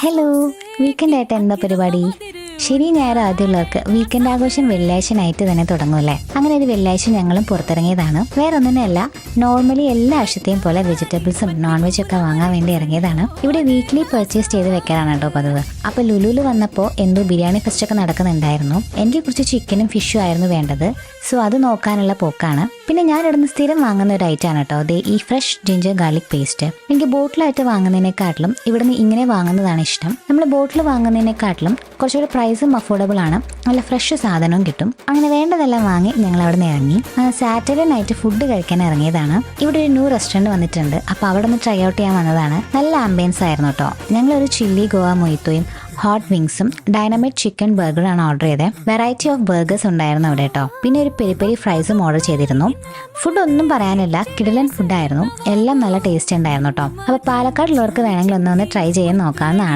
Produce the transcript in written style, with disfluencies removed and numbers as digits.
Hello, weekend ആയിട്ട് എന്താ പരിപാടി? ശരി ഞായർ ആദ്യമുള്ളവർക്ക് വീക്കെൻഡ് ആഘോഷം വെള്ളിയാഴ്ച നൈറ്റ് തന്നെ തുടങ്ങുമല്ലേ. അങ്ങനെ ഒരു വെള്ളിയാഴ്ച ഞങ്ങളും പുറത്തിറങ്ങിയതാണ്. വേറെ ഒന്നിനല്ല, നോർമലി എല്ലാ ആഴ്ചത്തെയും പോലെ വെജിറ്റബിൾസും നോൺ വെജ് ഒക്കെ വാങ്ങാൻ വേണ്ടി ഇറങ്ങിയതാണ്. ഇവിടെ വീക്ക്ലി പർച്ചേസ് ചെയ്ത് വെക്കാനാണ് കേട്ടോ പതിവ്. അപ്പൊ ലുലുല് വന്നപ്പോൾ എന്തോ ബിരിയാണി ഫെസ്റ്റ് ഒക്കെ നടക്കുന്നുണ്ടായിരുന്നു. എനിക്ക് കുറച്ച് ചിക്കനും ഫിഷും ആയിരുന്നു വേണ്ടത്. സോ അത് നോക്കാനുള്ള പോക്കാണ്. പിന്നെ ഞാൻ ഇവിടുന്ന് സ്ഥിരം വാങ്ങുന്ന ഒരു ഐറ്റാണ് കേട്ടോ ദേ ഈ ഫ്രഷ് ജിഞ്ചർ ഗാർലിക് പേസ്റ്റ്. എനിക്ക് ബോട്ടിലായിട്ട് വാങ്ങുന്നതിനെക്കാട്ടിലും ഇവിടുന്ന് ഇങ്ങനെ വാങ്ങുന്നതാണ് ഇഷ്ടം. നമ്മൾ ബോട്ടിൽ വാങ്ങുന്നതിനെക്കാട്ടിലും കുറച്ചുകൂടി പ്രൈസും അഫോർഡബിൾ ആണ്. നല്ല ഫ്രഷ് സാധനവും കിട്ടും. അങ്ങനെ വേണ്ടതെല്ലാം വാങ്ങി ഞങ്ങൾ അവിടെ നിന്ന് ഇറങ്ങി. സാറ്റർഡേ നൈറ്റ് ഫുഡ് കഴിക്കാൻ ഇറങ്ങിയതാണ്. ഇവിടെ ഒരു ന്യൂ റെസ്റ്റോറൻറ്റ് വന്നിട്ടുണ്ട്. അപ്പോൾ അവിടെ ഒന്ന് ട്രൈ ഔട്ട് ചെയ്യാൻ വന്നതാണ്. നല്ല ആംബിയൻസ് ആയിരുന്നു കേട്ടോ. ഞങ്ങളൊരു ചില്ലി ഗോവ മൊയ്ത്തോയും ഹോട്ട് വിങ്സും ഡൈനമൈറ്റ് ചിക്കൻ ബർഗറാണ് ഓർഡർ ചെയ്തത്. വെറൈറ്റി ഓഫ് ബർഗേഴ്സ് ഉണ്ടായിരുന്നു അവിടെ കേട്ടോ. പിന്നെ ഒരു പെരി പെരി ഫ്രൈസും ഓർഡർ ചെയ്തിരുന്നു. ഫുഡ് ഒന്നും പറയാനില്ല, കിടിലൻ ഫുഡായിരുന്നു. എല്ലാം നല്ല ടേസ്റ്റ് ഉണ്ടായിരുന്നു കേട്ടോ. അപ്പോൾ പാലക്കാടുള്ളവർക്ക് വേണമെങ്കിൽ ഒന്ന് ട്രൈ ചെയ്യാൻ നോക്കാവുന്നതാണ്.